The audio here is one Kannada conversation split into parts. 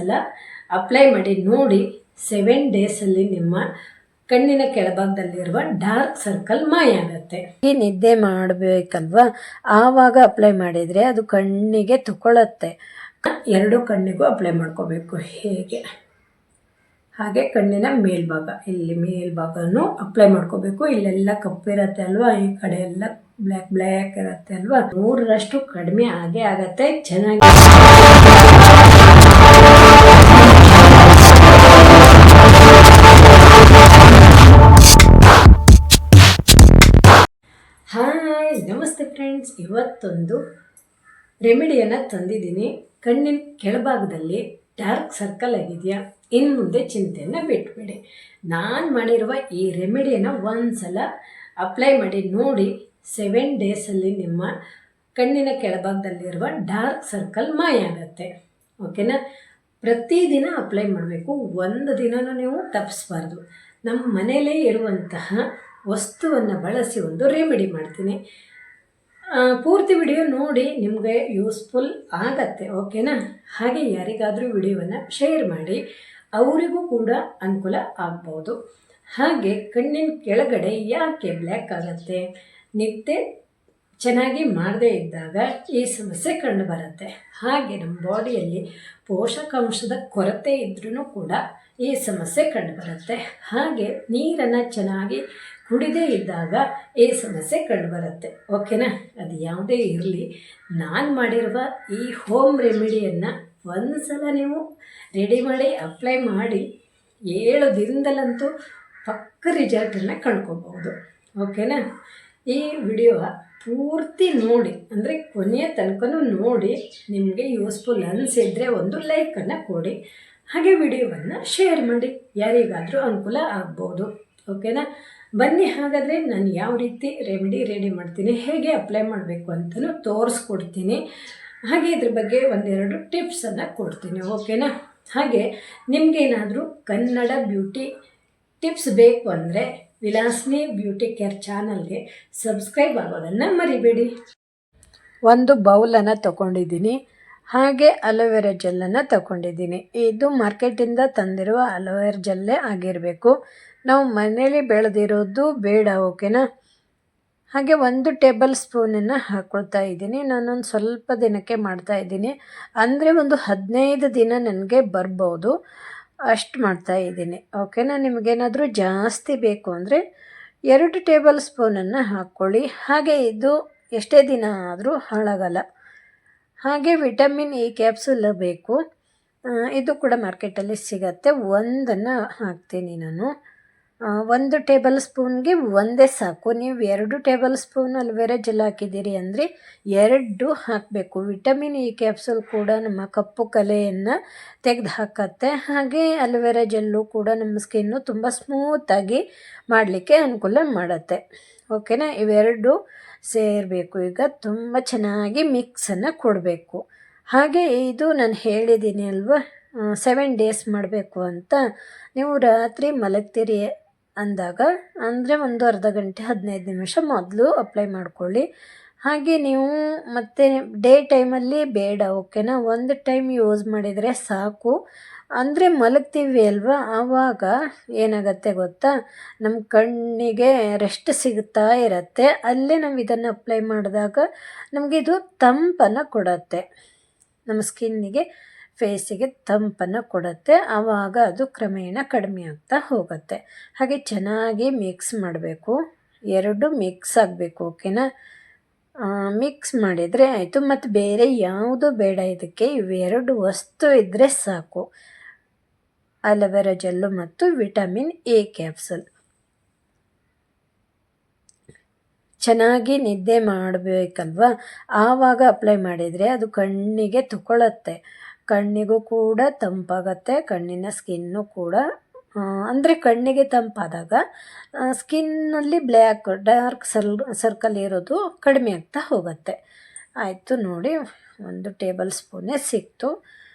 ಸಲ ಅಪ್ಲೈ ಮಾಡಿ ನೋಡಿ. 7 ಡೇಸಲ್ಲಿ ನಿಮ್ಮ ಕಣ್ಣಿನ ಕೆಳಭಾಗದಲ್ಲಿರುವ ಡಾರ್ಕ್ ಸರ್ಕಲ್ ಮಾಯ ಆಗುತ್ತೆ. ಈ ನಿದ್ದೆ ಮಾಡಬೇಕಲ್ವಾ, ಆವಾಗ ಅಪ್ಲೈ ಮಾಡಿದರೆ ಅದು ಕಣ್ಣಿಗೆ ತಗೊಳ್ಳತ್ತೆ. 2 ಕಣ್ಣಿಗೂ ಅಪ್ಲೈ ಮಾಡ್ಕೋಬೇಕು. ಹಾಗೆ ಕಣ್ಣಿನ ಮೇಲ್ಭಾಗ, ಇಲ್ಲಿ ಮೇಲ್ಭಾಗನೂ ಅಪ್ಲೈ ಮಾಡ್ಕೋಬೇಕು. ಇಲ್ಲೆಲ್ಲ ಕಪ್ಪಿರತ್ತೆ ಅಲ್ವಾ, ಈ ಕಡೆ ಎಲ್ಲ ಬ್ಲ್ಯಾಕ್ ಇರುತ್ತೆ ಅಲ್ವಾ, 3ರಷ್ಟು ಕಡಿಮೆ ಆಗತ್ತೆ. ಚೆನ್ನಾಗಿ ಹಾಯ್, ನಮಸ್ತೆ ಫ್ರೆಂಡ್ಸ್. ಇವತ್ತೊಂದು ರೆಮಿಡಿಯನ್ನು ತಂದಿದ್ದೀನಿ. ಕಣ್ಣಿನ ಕೆಳಭಾಗದಲ್ಲಿ ಡಾರ್ಕ್ ಸರ್ಕಲ್ ಆಗಿದೆಯಾ, ಇನ್ನು ಮುಂದೆ ಚಿಂತೆಯನ್ನು ಬಿಟ್ಬಿಡಿ. ನಾನು ಮಾಡಿರುವ ಈ ರೆಮಿಡಿಯನ್ನು ಒಂದ್ಸಲ ಅಪ್ಲೈ ಮಾಡಿ ನೋಡಿ. 7 ಡೇಸಲ್ಲಿ ನಿಮ್ಮ ಕಣ್ಣಿನ ಕೆಳಭಾಗದಲ್ಲಿರುವ ಡಾರ್ಕ್ ಸರ್ಕಲ್ ಮಾಯ ಆಗುತ್ತೆ. ಓಕೆನಾ? ಪ್ರತಿದಿನ ಅಪ್ಲೈ ಮಾಡಬೇಕು. ಒಂದು ದಿನನೂ ನೀವು ತಪ್ಪಿಸ್ಬಾರ್ದು. ನಮ್ಮ ಮನೆಯಲ್ಲೇ ಇರುವಂತಹ ವಸ್ತುವನ್ನು ಬಳಸಿ ಒಂದು ರೆಮಿಡಿ ಮಾಡ್ತೀನಿ. ಪೂರ್ತಿ ವಿಡಿಯೋ ನೋಡಿ, ನಿಮಗೆ ಯೂಸ್ಫುಲ್ ಆಗತ್ತೆ. ಓಕೆನಾ? ಹಾಗೆ ಯಾರಿಗಾದರೂ ವಿಡಿಯೋವನ್ನು ಶೇರ್ ಮಾಡಿ, ಅವರಿಗೂ ಕೂಡ ಅನುಕೂಲ ಆಗ್ಬೋದು. ಹಾಗೆ ಕಣ್ಣಿನ ಕೆಳಗಡೆ ಯಾಕೆ ಬ್ಲ್ಯಾಕ್ ಆಗುತ್ತೆ, ನಿದ್ದೆ ಚೆನ್ನಾಗಿ ಮಾಡದೇ ಇದ್ದಾಗ ಈ ಸಮಸ್ಯೆ ಕಂಡು ಬರುತ್ತೆ. ಹಾಗೆ ನಮ್ಮ ಬಾಡಿಯಲ್ಲಿ ಪೋಷಕಾಂಶದ ಕೊರತೆ ಇದ್ರೂ ಕೂಡ ಈ ಸಮಸ್ಯೆ ಕಂಡು ಬರುತ್ತೆ. ಹಾಗೆ ನೀರನ್ನು ಚೆನ್ನಾಗಿ ಕುಡಿದೇ ಇದ್ದಾಗ ಈ ಸಮಸ್ಯೆ ಕಂಡುಬರುತ್ತೆ. ಓಕೆನಾ? ಅದು ಯಾವುದೇ ಇರಲಿ, ನಾನು ಮಾಡಿರುವ ಈ ಹೋಮ್ ರೆಮಿಡಿಯನ್ನು ಒಂದು ಸಲ ನೀವು ರೆಡಿ ಮಾಡಿ ಅಪ್ಲೈ ಮಾಡಿ 7 ದಿನದಲ್ಲಂತೂ ಪಕ್ಕ ರಿಸಲ್ಟನ್ನು ಕಂಡ್ಕೋಬಹುದು. ಓಕೆನಾ? ಈ ವಿಡಿಯೋ ಪೂರ್ತಿ ನೋಡಿ, ಅಂದರೆ ಕೊನೆಯ ತನಕನೂ ನೋಡಿ. ನಿಮಗೆ ಯೂಸ್ಫುಲ್ ಅನಿಸಿದರೆ ಒಂದು ಲೈಕನ್ನು ಕೊಡಿ. ಹಾಗೆ ವಿಡಿಯೋವನ್ನು ಶೇರ್ ಮಾಡಿ, ಯಾರಿಗಾದರೂ ಅನುಕೂಲ ಆಗ್ಬೋದು. ಓಕೆನಾ? ಬನ್ನಿ, ಹಾಗಾದರೆ ನಾನು ಯಾವ ರೀತಿ ರೆಮಿಡಿ ರೆಡಿ ಮಾಡ್ತೀನಿ, ಹೇಗೆ ಅಪ್ಲೈ ಮಾಡಬೇಕು ಅಂತಲೂ ತೋರಿಸ್ಕೊಡ್ತೀನಿ. ಹಾಗೆ ಇದ್ರ ಬಗ್ಗೆ ಒಂದೆರಡು ಟಿಪ್ಸನ್ನು ಕೊಡ್ತೀನಿ. ಓಕೆನಾ? ಹಾಗೆ ನಿಮಗೇನಾದರೂ ಕನ್ನಡ ಬ್ಯೂಟಿ ಟಿಪ್ಸ್ ಬೇಕು ಅಂದರೆ ವಿಲಾಸಿನಿ ಬ್ಯೂಟಿ ಕೇರ್ ಚಾನಲ್ಗೆ ಸಬ್ಸ್ಕ್ರೈಬ್ ಆಗೋದನ್ನು ಮರಿಬೇಡಿ. ಒಂದು ಬೌಲನ್ನು ತಗೊಂಡಿದ್ದೀನಿ. ಹಾಗೆ ಅಲೋವೆರಾ ಜೆಲ್ಲನ್ನು ತಗೊಂಡಿದ್ದೀನಿ. ಇದು ಮಾರ್ಕೆಟಿಂದ ತಂದಿರುವ ಅಲೋವೆರಾ ಜೆಲ್ಲೇ ಆಗಿರಬೇಕು. ನಾವು ಮನೇಲಿ ಬೆಳೆದಿರೋದು ಬೇಡ. ಓಕೆನಾ? ಹಾಗೆ 1 ಟೇಬಲ್ ಸ್ಪೂನನ್ನು ಹಾಕ್ಕೊಳ್ತಾ ಇದ್ದೀನಿ. ನಾನೊಂದು ಸ್ವಲ್ಪ ದಿನಕ್ಕೆ ಮಾಡ್ತಾಯಿದ್ದೀನಿ, ಅಂದರೆ ಒಂದು 15 ದಿನ ನನಗೆ ಬರ್ಬೋದು, ಅಷ್ಟು ಮಾಡ್ತಾಯಿದ್ದೀನಿ. ಓಕೆನಾ? ನಿಮಗೇನಾದರೂ ಜಾಸ್ತಿ ಬೇಕು ಅಂದರೆ 2 ಟೇಬಲ್ ಸ್ಪೂನನ್ನು ಹಾಕ್ಕೊಳ್ಳಿ. ಹಾಗೆ ಇದು ಎಷ್ಟೇ ದಿನ ಆದರೂ ಹಾಳಾಗಲ್ಲ. ಹಾಗೆ ವಿಟಮಿನ್ ಇ ಕ್ಯಾಪ್ಸೂಲ್ ಬೇಕು. ಇದು ಕೂಡ ಮಾರ್ಕೆಟಲ್ಲಿ ಸಿಗತ್ತೆ. ಒಂದನ್ನು ಹಾಕ್ತೀನಿ ನಾನು. 1 ಟೇಬಲ್ ಸ್ಪೂನ್ಗೆ ಒಂದೇ ಸಾಕು. ನೀವು 2 ಟೇಬಲ್ ಸ್ಪೂನ್ ಅಲೋವೆರಾ ಜೆಲ್ ಹಾಕಿದ್ದೀರಿ ಅಂದರೆ 2 ಹಾಕಬೇಕು. ವಿಟಮಿನ್ ಇ ಕ್ಯಾಪ್ಸೂಲ್ ಕೂಡ ನಮ್ಮ ಕಪ್ಪು ಕಲೆಯನ್ನು ತೆಗೆದು ಹಾಕತ್ತೆ. ಹಾಗೆ ಅಲೋವೆರಾ ಜೆಲ್ಲು ಕೂಡ ನಮ್ಮ ಸ್ಕಿನ್ನು ತುಂಬ ಸ್ಮೂತಾಗಿ ಮಾಡಲಿಕ್ಕೆ ಅನುಕೂಲ ಮಾಡುತ್ತೆ. ಓಕೆನಾ? ಇವೆರಡು ಸೇರಬೇಕು. ಈಗ ತುಂಬ ಚೆನ್ನಾಗಿ ಮಿಕ್ಸನ್ನು ಕೊಡಬೇಕು. ಹಾಗೆ ಇದು ನಾನು ಹೇಳಿದ್ದೀನಿ ಅಲ್ವಾ, 7 ಡೇಸ್ ಮಾಡಬೇಕು ಅಂತ. ನೀವು ರಾತ್ರಿ ಮಲಗ್ತೀರಿ ಅಂದಾಗ, ಅಂದರೆ ಒಂದು ಅರ್ಧ ಗಂಟೆ 15 ನಿಮಿಷ ಮೊದಲು ಅಪ್ಲೈ ಮಾಡ್ಕೊಳ್ಳಿ. ಹಾಗೆ ನೀವು ಮತ್ತು ಡೇ ಟೈಮಲ್ಲಿ ಬೇಡ. ಓಕೆನಾ? ಒಂದು ಟೈಮ್ ಯೂಸ್ ಮಾಡಿದರೆ ಸಾಕು. ಅಂದರೆ ಮಲಗ್ತೀವಿ ಅಲ್ವಾ, ಆವಾಗ ಏನಾಗುತ್ತೆ ಗೊತ್ತಾ, ನಮ್ಮ ಕಣ್ಣಿಗೆ ರೆಸ್ಟ್ ಸಿಗುತ್ತಾ ಇರುತ್ತೆ. ಅಲ್ಲೇ ನಾವು ಇದನ್ನು ಅಪ್ಲೈ ಮಾಡಿದಾಗ ನಮಗೆ ಇದು ತಂಪನ್ನು ಕೊಡುತ್ತೆ. ನಮ್ಮ ಸ್ಕಿನ್ನಿಗೆ, ಫೇಸಿಗೆ ತಂಪನ್ನು ಕೊಡುತ್ತೆ. ಆವಾಗ ಅದು ಕ್ರಮೇಣ ಕಡಿಮೆ ಆಗ್ತಾ ಹೋಗುತ್ತೆ. ಹಾಗೆ ಚೆನ್ನಾಗಿ ಮಿಕ್ಸ್ ಮಾಡಬೇಕು. 2 ಮಿಕ್ಸ್ ಆಗಬೇಕು. ಓಕೆನಾ? ಮಿಕ್ಸ್ ಮಾಡಿದರೆ ಆಯಿತು. ಮತ್ತು ಬೇರೆ ಯಾವುದು ಬೇಡ ಇದಕ್ಕೆ. ಇವೆರಡು ವಸ್ತು ಇದ್ದರೆ ಸಾಕು, ಅಲೋವೆರಾ ಜೆಲ್ಲು ಮತ್ತು ವಿಟಮಿನ್ ಎ ಕ್ಯಾಪ್ಸೂಲ್. ಚೆನ್ನಾಗಿ ನಿದ್ದೆ ಮಾಡಬೇಕಲ್ವ, ಆವಾಗ ಅಪ್ಲೈ ಮಾಡಿದರೆ ಅದು ಕಣ್ಣಿಗೆ ತಗೊಳ್ಳತ್ತೆ. ಕಣ್ಣಿಗೂ ಕೂಡ ತಂಪಾಗತ್ತೆ. ಕಣ್ಣಿನ ಸ್ಕಿನ್ನು ಕೂಡ, ಅಂದರೆ ಕಣ್ಣಿಗೆ ತಂಪಾದಾಗ ಸ್ಕಿನ್ನಲ್ಲಿ ಡಾರ್ಕ್ ಸರ್ಕಲ್ ಇರೋದು ಕಡಿಮೆ ಆಗ್ತಾ ಹೋಗುತ್ತೆ. ಆಯಿತು ನೋಡಿ, 1 ಟೇಬಲ್ ಸ್ಪೂನೇ ಸಿಕ್ತು.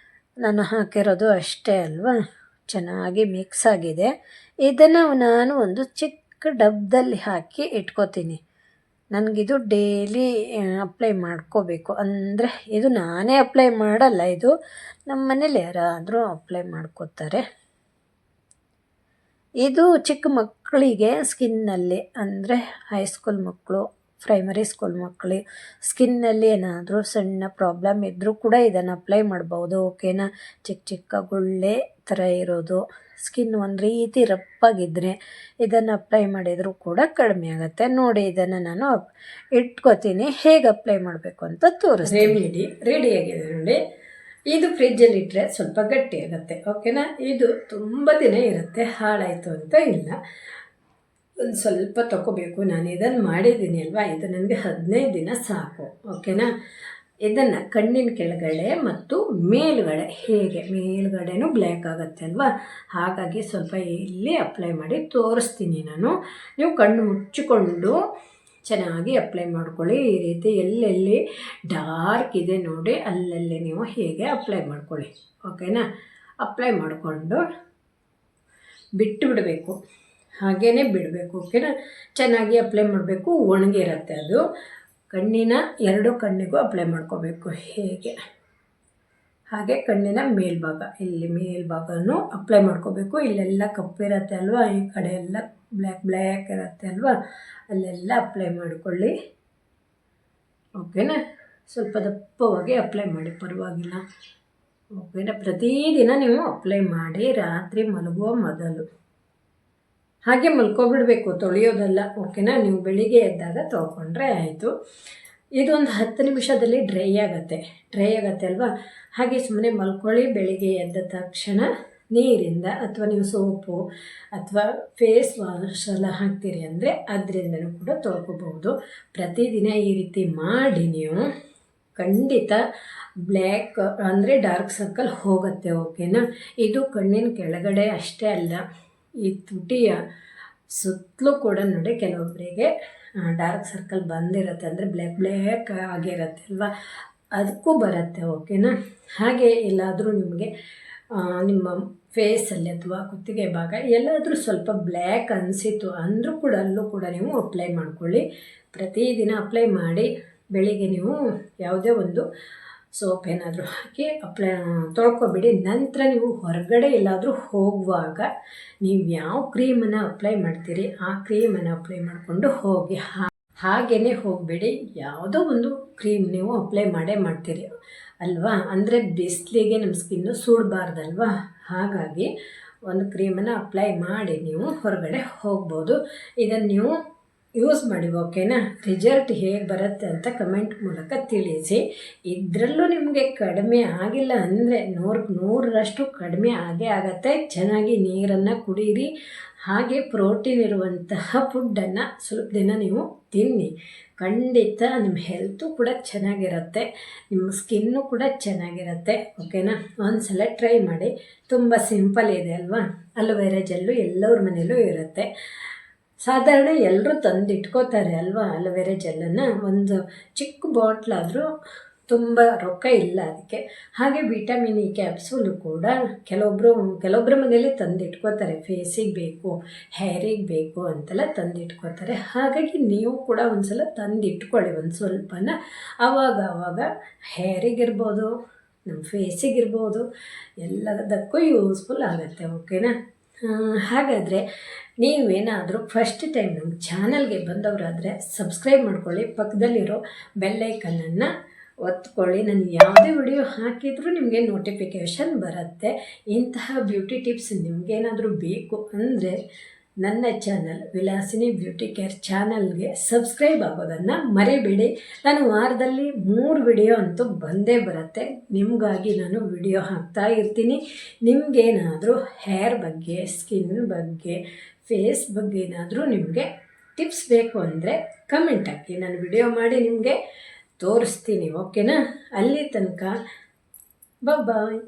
ನಾನು ಹಾಕಿರೋದು ಅಷ್ಟೇ ಅಲ್ವಾ. ಚೆನ್ನಾಗಿ ಮಿಕ್ಸ್ ಆಗಿದೆ. ಇದನ್ನು ನಾನು ಒಂದು ಚಿಕ್ಕ ಡಬ್ಬದಲ್ಲಿ ಹಾಕಿ ಇಟ್ಕೋತೀನಿ. ನನಗಿದು ಡೈಲಿ ಅಪ್ಲೈ ಮಾಡ್ಕೋಬೇಕು. ಅಂದರೆ ಇದು ನಾನೇ ಅಪ್ಲೈ ಮಾಡಲ್ಲ, ಇದು ನಮ್ಮ ಮನೇಲಿ ಯಾರಾದರೂ ಅಪ್ಲೈ ಮಾಡ್ಕೋತಾರೆ. ಇದು ಚಿಕ್ಕ ಮಕ್ಕಳಿಗೆ ಸ್ಕಿನ್ನಲ್ಲಿ, ಅಂದರೆ ಹೈಸ್ಕೂಲ್ ಮಕ್ಕಳು, ಪ್ರೈಮರಿ ಸ್ಕೂಲ್ ಮಕ್ಕಳು ಸ್ಕಿನ್ನಲ್ಲಿ ಏನಾದರೂ ಸಣ್ಣ ಪ್ರಾಬ್ಲಮ್ ಇದ್ದರೂ ಕೂಡ ಇದನ್ನು ಅಪ್ಲೈ ಮಾಡ್ಬೋದು. ಓಕೆನಾ. ಚಿಕ್ಕ ಚಿಕ್ಕ ಗುಳ್ಳೆ ಥರ ಇರೋದು, ಸ್ಕಿನ್ ಒಂದು ರೀತಿ ರಪ್ಪಾಗಿದ್ದರೆ ಇದನ್ನು ಅಪ್ಲೈ ಮಾಡಿದರೂ ಕೂಡ ಕಡಿಮೆ ಆಗುತ್ತೆ. ನೋಡಿ, ಇದನ್ನು ನಾನು ಇಟ್ಕೋತೀನಿ, ಹೇಗೆ ಅಪ್ಲೈ ಮಾಡಬೇಕು ಅಂತ ತೋರಿಸ್ತೀನಿ. ರೆಡಿಯಾಗಿದೆ ನೋಡಿ. ಇದು ಫ್ರಿಜ್ಜಲ್ಲಿ ಇಟ್ಟರೆ ಸ್ವಲ್ಪ ಗಟ್ಟಿ ಆಗುತ್ತೆ. ಓಕೆನಾ. ಇದು ತುಂಬ ದಿನ ಇರುತ್ತೆ, ಹಾಳಾಯಿತು ಅಂತ ಇಲ್ಲ. ಒಂದು ಸ್ವಲ್ಪ ತಗೋಬೇಕು. ನಾನು ಇದನ್ನು ಮಾಡಿದ್ದೀನಿ ಅಲ್ವಾ, ಇದು ನನಗೆ 15 ದಿನ ಸಾಕು. ಓಕೆನಾ. ಇದನ್ನು ಕಣ್ಣಿನ ಕೆಳಗಡೆ ಮತ್ತು ಮೇಲುಗಡೆ, ಹೇಗೆ ಮೇಲುಗಡೆನೂ ಬ್ಲ್ಯಾಕ್ ಆಗುತ್ತೆ ಅಲ್ವಾ, ಹಾಗಾಗಿ ಸ್ವಲ್ಪ ಇಲ್ಲಿ ಅಪ್ಲೈ ಮಾಡಿ ತೋರಿಸ್ತೀನಿ ನಾನು. ನೀವು ಕಣ್ಣು ಮುಚ್ಚಿಕೊಂಡು ಚೆನ್ನಾಗಿ ಅಪ್ಲೈ ಮಾಡ್ಕೊಳ್ಳಿ. ಈ ರೀತಿ ಎಲ್ಲೆಲ್ಲಿ ಡಾರ್ಕ್ ಇದೆ ನೋಡಿ, ಅಲ್ಲಲ್ಲಿ ನೀವು ಹೀಗೆ ಅಪ್ಲೈ ಮಾಡ್ಕೊಳ್ಳಿ. ಓಕೆನಾ. ಅಪ್ಲೈ ಮಾಡಿಕೊಂಡು ಬಿಟ್ಟು ಬಿಡಬೇಕು, ಹಾಗೇ ಬಿಡಬೇಕು. ಓಕೆನಾ. ಚೆನ್ನಾಗಿ ಅಪ್ಲೈ ಮಾಡಬೇಕು. ಒಣಗಿರುತ್ತೆ ಅದು. ಕಣ್ಣಿನ 2 ಕಣ್ಣಿಗೂ ಅಪ್ಲೈ ಮಾಡ್ಕೋಬೇಕು. ಹಾಗೆ ಕಣ್ಣಿನ ಮೇಲ್ಭಾಗ, ಇಲ್ಲಿ ಮೇಲ್ಭಾಗನೂ ಅಪ್ಲೈ ಮಾಡ್ಕೋಬೇಕು. ಇಲ್ಲೆಲ್ಲ ಕಪ್ಪಿರುತ್ತೆ ಅಲ್ವಾ, ಈ ಕಡೆ ಎಲ್ಲ ಬ್ಲ್ಯಾಕ್ ಇರುತ್ತೆ ಅಲ್ವಾ, ಅಲ್ಲೆಲ್ಲ ಅಪ್ಲೈ ಮಾಡಿಕೊಳ್ಳಿ. ಓಕೆನಾ. ಸ್ವಲ್ಪ ದಪ್ಪವಾಗಿ ಅಪ್ಲೈ ಮಾಡಿ, ಪರವಾಗಿಲ್ಲ. ಓಕೆನಾ. ಪ್ರತಿದಿನ ನೀವು ಅಪ್ಲೈ ಮಾಡಿ, ರಾತ್ರಿ ಮಲಗುವ ಮೊದಲು. ಹಾಗೆ ಮಲ್ಕೊಬಿಡಬೇಕು, ತೊಳೆಯೋದಲ್ಲ. ಓಕೆನಾ. ನೀವು ಬೆಳಿಗ್ಗೆ ಎದ್ದಾಗ ತೊಳ್ಕೊಂಡ್ರೆ ಆಯಿತು. ಇದೊಂದು 10 ನಿಮಿಷದಲ್ಲಿ ಡ್ರೈ ಆಗುತ್ತೆ ಅಲ್ವಾ. ಹಾಗೆ ಸುಮ್ಮನೆ ಮಲ್ಕೊಳ್ಳಿ. ಬೆಳಿಗ್ಗೆ ಎದ್ದ ತಕ್ಷಣ ನೀರಿಂದ, ಅಥವಾ ನೀವು ಸೋಪು ಅಥವಾ ಫೇಸ್ ವಾಶ್ ಎಲ್ಲ ಹಾಕ್ತೀರಿ ಅಂದರೆ ಅದರಿಂದನೂ ಕೂಡ ತೊಳ್ಕೊಬಹುದು. ಪ್ರತಿದಿನ ಈ ರೀತಿ ಮಾಡಿ ನೀವು ಖಂಡಿತ ಬ್ಲ್ಯಾಕ್ ಅಂದರೆ ಡಾರ್ಕ್ ಸರ್ಕಲ್ ಹೋಗುತ್ತೆ. ಓಕೆನಾ. ಇದು ಕಣ್ಣಿನ ಕೆಳಗಡೆ ಅಷ್ಟೇ ಅಲ್ಲ, ಈ ತುಟಿಯ ಸುತ್ತಲೂ ಕೂಡ ನೋಡಿ ಕೆಲವೊಬ್ಬರಿಗೆ ಡಾರ್ಕ್ ಸರ್ಕಲ್ ಬಂದಿರುತ್ತೆ, ಅಂದರೆ ಬ್ಲ್ಯಾಕ್ ಆಗಿರುತ್ತೆ ಅಲ್ವಾ, ಅದಕ್ಕೂ ಬರುತ್ತೆ. ಓಕೆನಾ. ಹಾಗೆ ಎಲ್ಲಾದರೂ ನಿಮಗೆ ನಿಮ್ಮ ಫೇಸಲ್ಲಿ ಅಥವಾ ಕುತ್ತಿಗೆ ಭಾಗ ಎಲ್ಲಾದರೂ ಸ್ವಲ್ಪ ಬ್ಲ್ಯಾಕ್ ಅನಿಸಿತು ಅಂದರೂ ಕೂಡ ಅಲ್ಲೂ ಕೂಡ ನೀವು ಅಪ್ಲೈ ಮಾಡ್ಕೊಳ್ಳಿ. ಪ್ರತಿದಿನ ಅಪ್ಲೈ ಮಾಡಿ. ಬೆಳಿಗ್ಗೆ ನೀವು ಯಾವುದೇ ಒಂದು ಸೋಪ್ ಏನಾದರೂ ಹಾಕಿ ತೊಳ್ಕೊಬಿಡಿ. ನಂತರ ನೀವು ಹೊರಗಡೆ ಎಲ್ಲಾದರೂ ಹೋಗುವಾಗ ನೀವು ಯಾವ ಕ್ರೀಮನ್ನು ಅಪ್ಲೈ ಮಾಡ್ತೀರಿ ಆ ಕ್ರೀಮನ್ನು ಅಪ್ಲೈ ಮಾಡಿಕೊಂಡು ಹೋಗಿ. ಹಾಗೇ ಹೋಗಬೇಡಿ, ಯಾವುದೋ ಒಂದು ಕ್ರೀಮ್ ನೀವು ಅಪ್ಲೈ ಮಾಡ್ತೀರಿ ಅಲ್ವಾ. ಅಂದರೆ ಬಿಸಿಲಿಗೆ ನಮ್ಮ ಸ್ಕಿನ್ನು ಸುಡಬಾರ್ದಲ್ವಾ, ಹಾಗಾಗಿ ಒಂದು ಕ್ರೀಮನ್ನು ಅಪ್ಲೈ ಮಾಡಿ ನೀವು ಹೊರಗಡೆ ಹೋಗ್ಬೋದು. ಇದನ್ನು ನೀವು ಯೂಸ್ ಮಾಡಿ. ಓಕೆನಾ. ರಿಸಲ್ಟ್ ಹೇಗೆ ಬರುತ್ತೆ ಅಂತ ಕಮೆಂಟ್ ಮೂಲಕ ತಿಳಿಸಿ. ಇದರಲ್ಲೂ ನಿಮಗೆ ಕಡಿಮೆ ಆಗಿಲ್ಲ ಅಂದರೆ 100% ಕಡಿಮೆ ಆಗತ್ತೆ. ಚೆನ್ನಾಗಿ ನೀರನ್ನು ಕುಡೀರಿ. ಹಾಗೆ ಪ್ರೋಟೀನ್ ಇರುವಂತಹ ಫುಡ್ಡನ್ನು ಸ್ವಲ್ಪ ದಿನ ನೀವು ತಿನ್ನಿ. ಖಂಡಿತ ನಿಮ್ಮ ಹೆಲ್ತು ಕೂಡ ಚೆನ್ನಾಗಿರುತ್ತೆ, ನಿಮ್ಮ ಸ್ಕಿನ್ನು ಕೂಡ ಚೆನ್ನಾಗಿರುತ್ತೆ. ಓಕೆನಾ. ಒಂದ್ಸಲ ಟ್ರೈ ಮಾಡಿ. ತುಂಬ ಸಿಂಪಲ್ ಇದೆ ಅಲ್ವಾ. ಅಲೋವೆರಾ ಜೆಲ್ಲು ಎಲ್ಲರ ಮನೇಲೂ ಇರುತ್ತೆ. ಸಾಧಾರಣ ಎಲ್ಲರೂ ತಂದು ಇಟ್ಕೋತಾರೆ ಅಲ್ವಾ ಅಲೋವೆರಾ ಜೆಲ್ಲನ್ನು. ಒಂದು ಚಿಕ್ಕ ಬಾಟ್ಲಾದರೂ ತುಂಬ ರೊಕ್ಕ ಇಲ್ಲ ಅದಕ್ಕೆ. ಹಾಗೆ ವಿಟಮಿನ್ ಇ ಕ್ಯಾಪ್ಸೂಲು ಕೂಡ ಕೆಲವೊಬ್ಬರ ಮನೇಲಿ ತಂದು ಇಟ್ಕೋತಾರೆ. ಫೇಸಿಗೆ ಬೇಕು, ಹೇರಿಗೆ ಬೇಕು ಅಂತೆಲ್ಲ ತಂದು ಇಟ್ಕೋತಾರೆ. ಹಾಗಾಗಿ ನೀವು ಕೂಡ ಒಂದು ಸಲ ತಂದು ಇಟ್ಕೊಳ್ಳಿ, ಒಂದು ಸ್ವಲ್ಪನ. ಆವಾಗ ಹೇರಿಗಿರ್ಬೋದು, ನಮ್ಮ ಫೇಸಿಗಿರ್ಬೋದು, ಎಲ್ಲದಕ್ಕೂ ಯೂಸ್ಫುಲ್ ಆಗುತ್ತೆ. ಓಕೆನಾ. ಹಾಗಾದರೆ ನೀವೇನಾದರೂ ಫಸ್ಟ್ ಟೈಮ್ ನಮ್ಮ ಚಾನಲ್ಗೆ ಬಂದವರಾದರೆ ಸಬ್ಸ್ಕ್ರೈಬ್ ಮಾಡ್ಕೊಳ್ಳಿ. ಪಕ್ಕದಲ್ಲಿರೋ ಬೆಲ್ಲೈಕನ್ನನ್ನು ಒತ್ಕೊಳ್ಳಿ. ನಾನು ಯಾವುದೇ ವಿಡಿಯೋ ಹಾಕಿದರೂ ನಿಮಗೆ ನೋಟಿಫಿಕೇಷನ್ ಬರುತ್ತೆ. ಇಂತಹ ಬ್ಯೂಟಿ ಟಿಪ್ಸ್ ನಿಮಗೇನಾದರೂ ಬೇಕು ಅಂದರೆ ನನ್ನ ಚಾನಲ್ ವಿಲಾಸಿನಿ ಬ್ಯೂಟಿ ಕೇರ್ ಚಾನಲ್ಗೆ ಸಬ್ಸ್ಕ್ರೈಬ್ ಆಗೋದನ್ನು ಮರಿಬೇಡಿ. ನಾನು ವಾರದಲ್ಲಿ 3 ವಿಡಿಯೋ ಅಂತೂ ಬಂದೇ ಬರುತ್ತೆ. ನಿಮಗಾಗಿ ನಾನು ವಿಡಿಯೋ ಹಾಕ್ತಾ ಇರ್ತೀನಿ. ನಿಮಗೇನಾದರೂ ಹೇರ್ ಬಗ್ಗೆ, ಸ್ಕಿನ್ ಬಗ್ಗೆ, ಫೇಸ್ ಬಗ್ಗೆ ಏನಾದರೂ ನಿಮಗೆ ಟಿಪ್ಸ್ ಬೇಕು ಅಂದರೆ ಕಮೆಂಟ್ ಹಾಕಿ, ನಾನು ವಿಡಿಯೋ ಮಾಡಿ ನಿಮಗೆ ತೋರಿಸ್ತೀನಿ. ಓಕೆನಾ. ಅಲ್ಲಿ ತನಕ ಬಾಯ್.